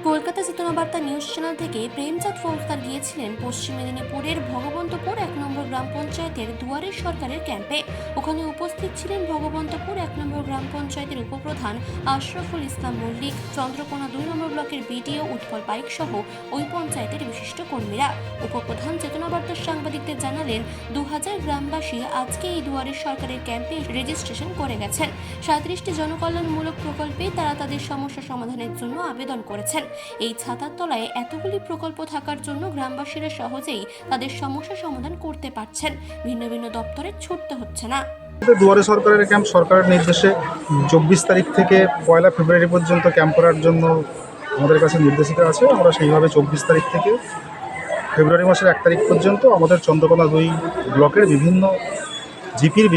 কলকাতা চেতনা বার্তা news channel থেকে প্রেমচাঁদ ফৌজদার গিয়েছিলেন পশ্চিম মেদিনীপুরের ভগবন্তপুর 1 নম্বর গ্রাম পঞ্চায়েতের দুয়ারের সরকারের ক্যাম্পে। ওখানে উপস্থিত ছিলেন ভগবন্তপুর 1 নম্বর গ্রাম পঞ্চায়েতের উপপ্রধান আশরাফুল ইসলাম মল্লিক, চন্দ্রকোনা 2 নম্বর ব্লকের বিডিও উৎপল পাইক সহ ওই পঞ্চায়েতের বিশিষ্ট কর্মীরা। উপপ্রধান চেতনা বার্তার সাংবাদিকদের জানালেন 2000 গ্রামবাসী আজকে এই দুয়ারের সরকারের ক্যাম্পে রেজিস্ট্রেশন করে গেছেন। 37টি জনকল্যাণমূলক প্রকল্পে তারা তাদের সমস্যা সমাধানের জন্য আবেদন করেছেন। এই ছাতার তলায় এতগুলি প্রকল্প থাকার জন্য গ্রামবাসীরা সহজেই তাদের সমস্যা সমাধান করতে পারছেন, ভিন্ন ভিন্ন দপ্তরে ছুটতে হচ্ছে না। দুয়ারে সরকারের ক্যাম্প সরকারের নির্দেশে 24 তারিখ থেকে 1 ফেব্রুয়ারি পর্যন্ত ক্যাম্প করার জন্য আমাদের কাছে নির্দেশিকা আছে। আমরা সেইভাবে 24 তারিখ থেকে ফেব্রুয়ারি মাসের 1 তারিখ পর্যন্ত আমাদের চন্দ্রকোনা 2 ব্লকের বিভিন্ন জিপির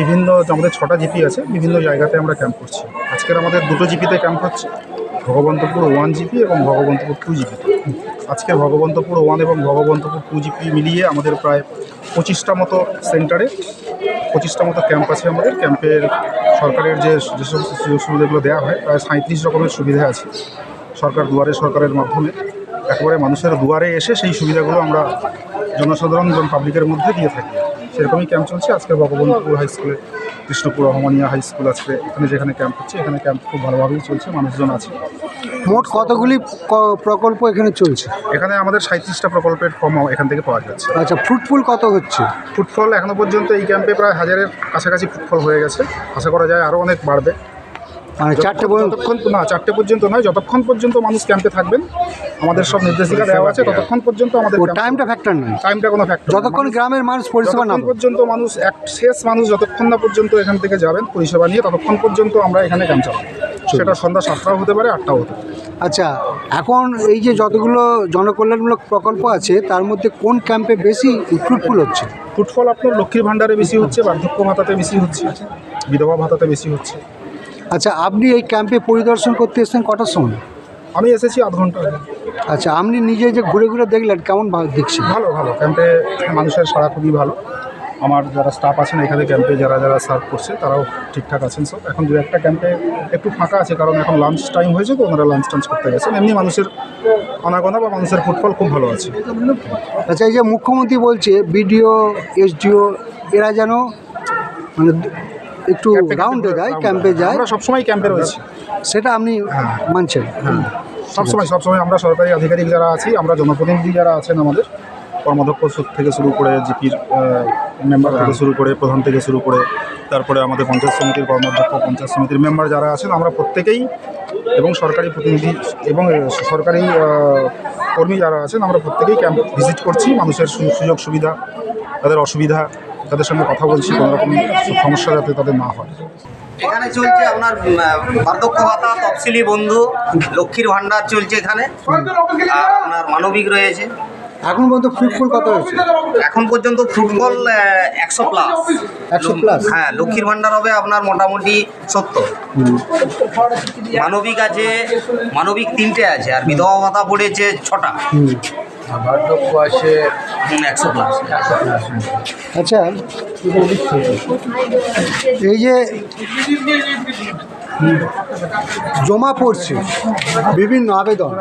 আমাদের 6টা জিপি আছে, বিভিন্ন জায়গাতে আমরা ক্যাম্প করছি। আজকের আমাদের 2টো জিপিতে ক্যাম্প হচ্ছে, ভগবন্তপুর 1 জিপি এবং ভগবন্তপুর 2 জিপি। আজকে ভগবন্তপুর 1 এবং ভগবন্তপুর 2 জিপি মিলিয়ে আমাদের প্রায় 25টা মতো সেন্টারে 25টা মতো ক্যাম্প আছে। আমাদের ক্যাম্পের সরকারের যেসব সুযোগ সুবিধাগুলো দেওয়া হয় প্রায় 37 রকমের সুবিধা আছে সরকারের মাধ্যমে। একেবারে মানুষের দুয়ারে এসে সেই সুবিধাগুলো আমরা জনসাধারণ পাবলিকের মধ্যে দিয়ে থাকি। সেরকমই ক্যাম্প চলছে। আজকে ভগবন্তপুর হাই স্কুলে, কৃষ্ণপুর রহমানিয়া হাই স্কুল আছে, যেখানে ক্যাম্প হচ্ছে, এখানে ক্যাম্প খুব ভালোভাবেই চলছে, মানুষজন আছে। মোট কতগুলি প্রকল্প এখানে চলছে? এখানে আমাদের 37টা প্রকল্পের ফর্ম এখান থেকে পাওয়া যাচ্ছে। আচ্ছা, ফুটফল কত হচ্ছে? ফুটফল এখনও পর্যন্ত এই ক্যাম্পে প্রায় 1000-এর কাছাকাছি ফুটফল হয়ে গেছে। আশা করা যায় আরও অনেক বাড়বে। মানে 4টে পর্যন্ত? না, 4টে পর্যন্ত নয়, যতক্ষণ পর্যন্ত মানুষ ক্যাম্পে থাকবেন আমাদের সব নির্দেশিকা দেওয়া আছে ততক্ষণ পর্যন্ত আমাদের। টাইমটা ফ্যাক্টর নয়? টাইমটা কোনো ফ্যাক্টর। যতক্ষণ গ্রামের মানুষ পরিষেবা না পর্যন্ত মানুষ শেষ মানুষ যতক্ষণ না পর্যন্ত এখান থেকে যাবেন পরিষেবা নিয়ে, ততক্ষণ পর্যন্ত আমরা এখানে ক্যাম্প চালাবো। সেটা সন্ধ্যা 7টাও হতে পারে, 8টাও হতে পারে। আচ্ছা, এখন এই যে যতগুলো জনকল্যাণমূলক প্রকল্প আছে তার মধ্যে কোন ক্যাম্পে বেশি ফ্রুটফুল হচ্ছে? ফুটফল আপনার লক্ষ্মীর ভাণ্ডারে বেশি হচ্ছে, বার্ধক্য ভাতাতে বেশি হচ্ছে, বিধবা ভাতাতে বেশি হচ্ছে। আচ্ছা, আপনি এই ক্যাম্পে পরিদর্শন করতে এসেছেন কটার সময়? আমি এসেছি আধ ঘন্টা আগে। আচ্ছা, আপনি নিজে যে ঘুরে ঘুরে দেখলেন কেমন দেখছেন? ভালো ক্যাম্পে মানুষের সাড়া খুবই ভালো। আমার যারা স্টাফ আছেন এখানে ক্যাম্পে যারা সার্ভ করছে তারাও ঠিকঠাক আছেন সব। এখন 2-1টা ক্যাম্পে একটু ফাঁকা আছে, কারণ এখন লাঞ্চ টাইম হয়েছে, তো ওনারা লাঞ্চ টাঞ্চ করতে গেছেন। এমনি মানুষের আনাগোনা বা মানুষের ফুটফল খুব ভালো আছে। আচ্ছা, এই যে মুখ্যমন্ত্রী বলছে বিডিও এসডিও এরা যেন মানে একটু রাউন্ডে যায়, ক্যাম্পে যায়, আমরা সবসময় ক্যাম্পে রয়েছি, সেটা আপনি মানছেন? হ্যাঁ, সবসময় আমরা সরকারি আধিকারিক যারা আছি, আমরা জনপ্রতিনিধি যারা আছেন, আমাদের কর্মাধ্যক্ষ থেকে শুরু করে জিপির মেম্বার থেকে শুরু করে প্রধান থেকে শুরু করে তারপরে আমাদের পঞ্চায়েত সমিতির কর্মাধ্যক্ষ, পঞ্চায়েত সমিতির মেম্বার যারা আছেন, আমরা প্রত্যেকেই এবং সরকারি প্রতিনিধি এবং সরকারি কর্মী যারা আছেন, আমরা প্রত্যেকেই ক্যাম্প ভিজিট করছি। মানুষের সুযোগ সুবিধা, তাদের অসুবিধা, তাদের সঙ্গে কথা বলছি, কোনো রকম সমস্যা যাতে তাদের না হয়। এখানে চলছে আপনার বার্ধক্য ভাতা, তফসিলি বন্ধু, লক্ষ্মীর ভাণ্ডার চলছে এখানে, আর আপনার মানবিক রয়েছে। এখন পর্যন্ত ফ্রুটফুল কত হয়েছে? এখন পর্যন্ত ফুটবল 100+। 100+? হ্যাঁ, লক্ষ্মীর ভাণ্ডার হবে আপনার মোটামুটি 70। মানবিক আছে, মানবিক 3টে আছে, আর বিধবা ভাতা পড়েছে 6টা। বার্ধক্য আছে 100+। আচ্ছা, এই যে জমা পড়ছে বিভিন্ন আবেদন,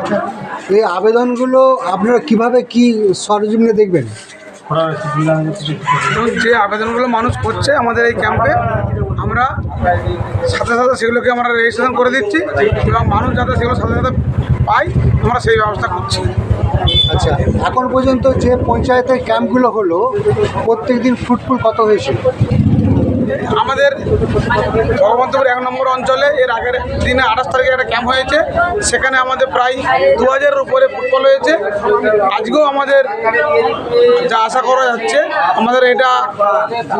এই আবেদনগুলো আপনারা কিভাবে কি সরজমিনে দেখবেন? যে আবেদনগুলো মানুষ করছে আমাদের এই ক্যাম্পে, আমরা সাথে সাথে সেগুলোকে আমরা রেজিস্ট্রেশন করে দিচ্ছি এবং মানুষ যাতে সেগুলো সাথে সাথে পায় আমরা সেই ব্যবস্থা করছি। আচ্ছা, এখন পর্যন্ত যে পঞ্চায়েতের ক্যাম্পগুলো হলো প্রত্যেক দিন ফ্রুটফুল কত হয়েছে? আমাদের ভগবন্তপুর 1 নম্বর অঞ্চলে এর আগের দিনে 28 তারিখে একটা ক্যাম্প হয়েছে, সেখানে আমাদের প্রায় 2000-এর উপরে ফুটবল হয়েছে। আজকেও আমাদের যা আশা করা যাচ্ছে আমাদের এটা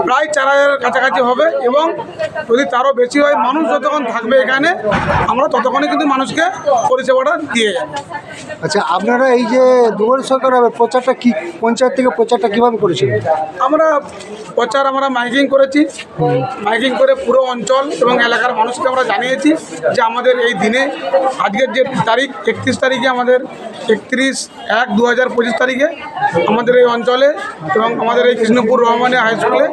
প্রায় 4000-এর কাছাকাছি হবে, এবং যদি তারও বেশি হয়, মানুষ যতক্ষণ থাকবে এখানে আমরা ততক্ষণই কিন্তু মানুষকে পরিষেবাটা দিয়ে যাব। আচ্ছা, আপনারা এই যে দুয়ারে সরকার হবে প্রচারটা কি পঞ্চায়েত থেকে প্রচারটা কীভাবে করেছিলেন? আমরা প্রচার আমরা মাইকিং করেছি, মাইকিং করে পুরো অঞ্চল এবং এলাকার মানুষকে আমরা জানিয়েছি যে আমাদের এই দিনে আজকের যে তারিখ 31 তারিখে আমাদের 31/1/2025 তারিখে আমাদের এই অঞ্চলে এবং আমাদের এই কৃষ্ণপুর রহমানিয়া হাই স্কুলে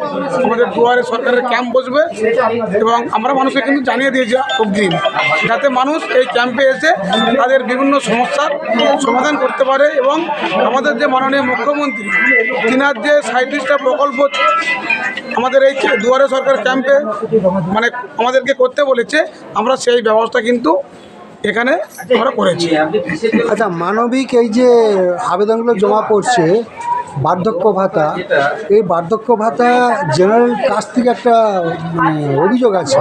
আমাদের দুয়ারে সরকারের ক্যাম্প বসবে এবং আমরা মানুষকে কিন্তু জানিয়ে দিয়েছি অগ্রিম, যাতে মানুষ এই ক্যাম্পে এসে তাদের বিভিন্ন সমস্যার সমাধান করতে পারে এবং আমাদের যে মাননীয় মুখ্যমন্ত্রী তিনার যে 37টা প্রকল্প আমাদের এই দুয়ারে সরকার ক্যাম্পে মানে আমাদেরকে করতে বলেছে, আমরা সেই ব্যবস্থা কিন্তু এখানে আমরা করেছি। আচ্ছা, মানবিক এই যে আবেদনগুলো জমা পড়ছে বার্ধক্য ভাতা, এই বার্ধক্য ভাতা জেনারেল কাস্ট থেকে একটা মানে অভিযোগ আছে,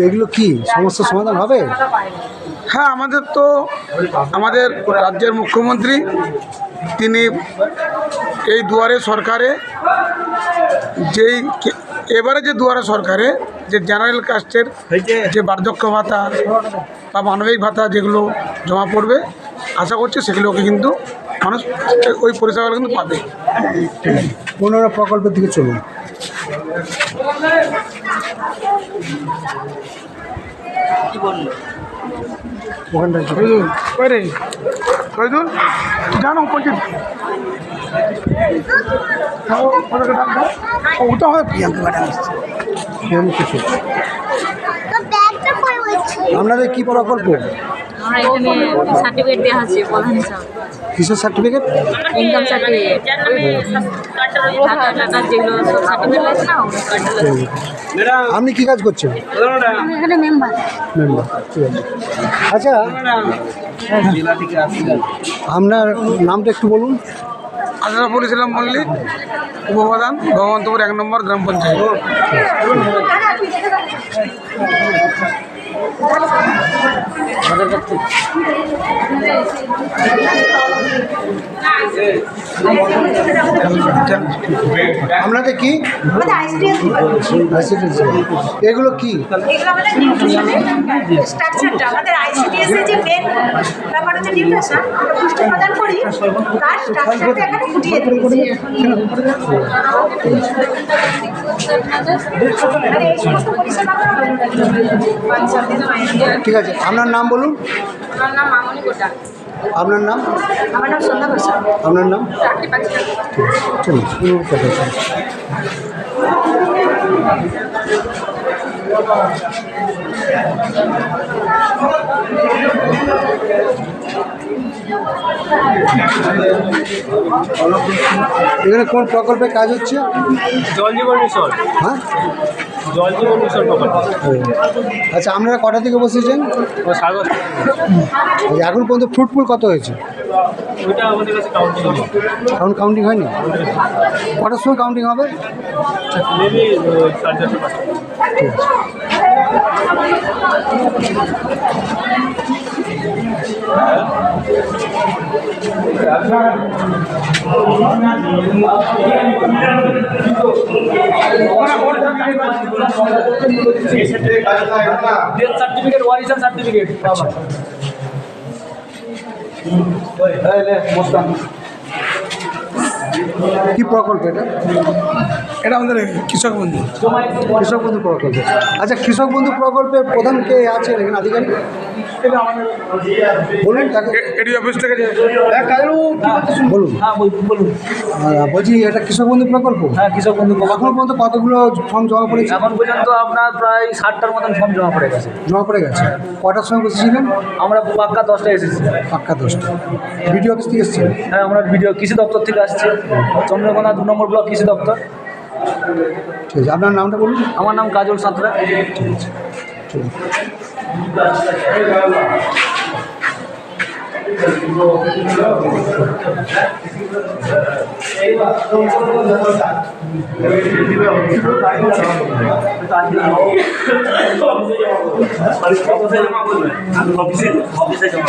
এগুলো কি সমস্যার সমাধান হবে? হ্যাঁ, আমাদের রাজ্যের মুখ্যমন্ত্রী তিনি এই দুয়ারে সরকারে এবারে যে দুয়ারে সরকারে যে জেনারেল কাস্টের যে বার্ধক্য ভাতা বা মানবিক ভাতা যেগুলো জমা পড়বে, আশা করছি সেগুলোকে কিন্তু মানুষ ওই পরিষেবাগুলো কিন্তু পাবে। 15 প্রকল্পের দিকে চলুন। ওখানটায় জানো ওটা হয় প্রিয়াঙ্কা ম্যাডাম এসছে। কিছু আপনাদের কি প্রকল্প? আমরা এখানে সার্টিফিকেট দেওয়া আছে প্রধান হিসাবে। কিসের সার্টিফিকেট? ইনকাম সার্টিফিকেট, টাকার যেগুলো সব সার্টিফিকেট আছে না, আপনি কি কাজ করছেন? আমি এখানে মেম্বার। মেম্বার, ঠিক আছে। আচ্ছা, আপনার নামটা একটু বলুন। আশরাফুল ইসলাম মল্লিক, উপপ্রধান, ভগবন্তপুর 1 নম্বর গ্রাম পঞ্চায়েত। আপনাদের কি? এগুলো কি? এগুলো আমাদের নিউট্রিশনের স্ট্রাকচারটা, আমাদের আইসিডিএস এর যে মেন ব্যাপার হচ্ছে নিউট্রিশন, আমরা পুষ্টি প্রদান করি, তার স্ট্রাকচারটা এখানে ফুটিয়ে দিয়েছি। মানে এই সমস্ত পরিষেবাগুলো ঠিক আছে, আপনার নাম বলুন। আমার নাম মামনি কোটা। আপনার নাম? আমার নাম সন্ধ্যা ঘোষ। আপনার নাম? চাকরি পাকিস্তান। চলুন, এখানে কোন প্রকল্পে কাজ হচ্ছে? জল জীবন মিশন। হ্যাঁ, জল জীবন মিশন প্রকল্প। আচ্ছা, আপনারা কটা থেকে বসেছেন? ও সাগর, এখন পর্যন্ত ফ্রুটফুল কত হয়েছে? ওইটা আমাদের কাছে কাউন্টিং নেই। এখন কাউন্টিং হয়নি? কটার সময় কাউন্টিং হবে? মেবি 4:30-5টা। ঠিক আছে। সার্টিফিকেট, ওয়ারিশন সার্টিফিকেট। কি প্রকল্প এটা? এটা আমাদের কৃষক বন্ধু। কৃষক বন্ধু প্রকল্প। আচ্ছা, কৃষক বন্ধু প্রকল্পের প্রধান কে আছে এখানে আধিকারিক? এটা আমাদের বলুন তাকে। এডি অফিস থেকে বলুন। হ্যাঁ বলুন। বলছি, এটা কৃষক বন্ধু প্রকল্প? হ্যাঁ, কৃষক বন্ধু প্রকল্প। এখন পর্যন্ত কতগুলো ফর্ম জমা পড়েছে? এখন পর্যন্ত আপনার প্রায় 60টার মতন ফর্ম জমা পড়ে গেছে। জমা পড়ে গেছে। কটার সময় বসেছিলেন? আমরা পাক্কা 10টায় এসেছি। পাক্কা 10টা। বিডিও অফিস থেকে এসেছেন? হ্যাঁ, আমরা ভিডিও কৃষি দপ্তর থেকে আসছি, চন্দ্রকোনা 2 নম্বর ব্লক কৃষি দপ্তর। ঠিক আছে, আপনার নামটা বলুন। আমার নাম কাজল সাঁতরা। ঠিক আছে, ঠিক আছে।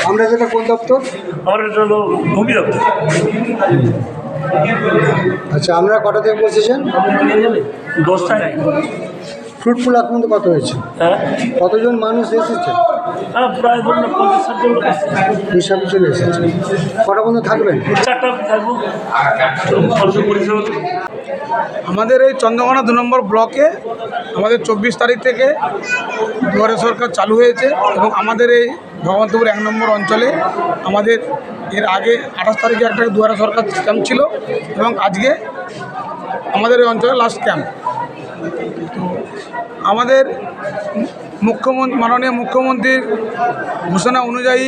আমরা যেটা কোন দপ্তর? আমার এটা হলো ভূমি দপ্তর। আচ্ছা, আপনারা কটা থেকে বসেছেন? 10টায়। ফ্রুটফুল এখন পর্যন্ত কত হয়েছে? হ্যাঁ, কতজন মানুষ এসেছে? প্রায় ধরুন 50-60 জন এসেছে। 20-26 জন এসেছে। কটা পর্যন্ত থাকবেন? 4টা থাকবো। আমাদের এই চন্দ্রকোনা 2 নম্বর ব্লকে আমাদের 24 তারিখ থেকে দুয়ারে সরকার চালু হয়েছে এবং আমাদের এই ভগবন্তপুর 1 নম্বর অঞ্চলে আমাদের এর আগে 28 তারিখে একটা দুয়ারে সরকার ক্যাম্প ছিল এবং আজকে আমাদের এই অঞ্চলে লাস্ট ক্যাম্প। আমাদের মাননীয় মুখ্যমন্ত্রীর ঘোষণা অনুযায়ী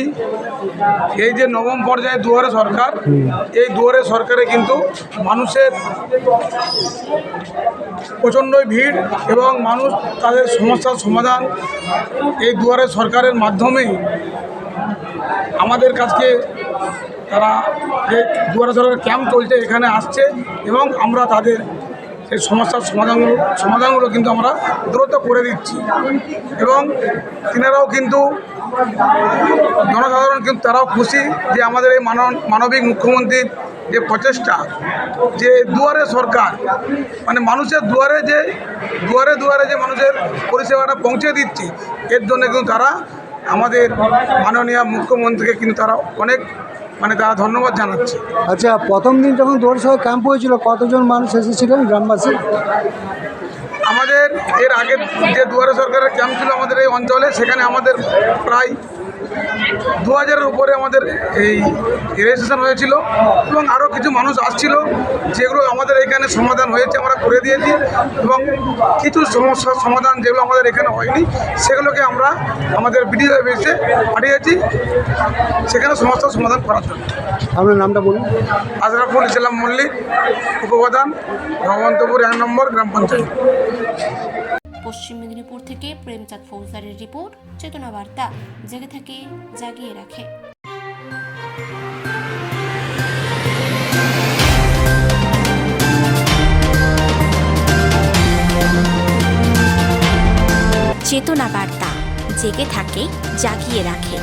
এই যে নবম পর্যায়ে দুয়ারে সরকার, এই দুয়ারে সরকারে কিন্তু মানুষের প্রচণ্ডই ভিড় এবং মানুষ তাদের সমস্যার সমাধান এই দুয়ারে সরকারের মাধ্যমেই আমাদের কাছে তারা যে দুয়ারে সরকার ক্যাম্প চলছে এখানে আসছে এবং আমরা তাদের এই সমস্যার সমাধানগুলো কিন্তু আমরা দ্রুত করে দিচ্ছি এবং তিনারাও কিন্তু জনসাধারণ কিন্তু তারাও খুশি যে আমাদের এই মানবিক মুখ্যমন্ত্রীর যে প্রচেষ্টা, যে দুয়ারে সরকার মানে মানুষের দুয়ারে দুয়ারে যে মানুষের পরিষেবাটা পৌঁছে দিচ্ছে, এর জন্য কিন্তু তারা আমাদের মাননীয় মুখ্যমন্ত্রীকে কিন্তু তারা অনেক তারা ধন্যবাদ জানাচ্ছে। আচ্ছা, প্রথম দিন যখন দুয়ারে সরকার ক্যাম্প হয়েছিল কতজন মানুষ এসেছিলেন গ্রামবাসী? আমাদের এর আগে যে দুয়ারে সরকারের ক্যাম্প ছিল আমাদের এই অঞ্চলে, সেখানে আমাদের প্রায় 2000-এর উপরে আমাদের এই রেজিস্ট্রেশন হয়েছিল এবং আরও কিছু মানুষ আসছিল, যেগুলো আমাদের এখানে সমাধান হয়েছে আমরা করে দিয়েছি এবং কিছু সমস্যার সমাধান যেগুলো আমাদের এখানে হয়নি সেগুলোকে আমরা আমাদের বিডিও অফিসে পাঠিয়েছি সেখানে সমস্যার সমাধান করার জন্য। আপনার নামটা বলুন। আশরাফুল ইসলাম মল্লিক, উপপ্রধান, ভগবন্তপুর 1 নম্বর গ্রাম পঞ্চায়েত। পশ্চিম মেদিনীপুর থেকে প্রেমচাঁদ ফৌজদারের রিপোর্ট, চেতনা বার্তা, জেগে থাকে জাগিয়ে রাখে। চেতনা বার্তা, জেগে থাকে জাগিয়ে রাখে।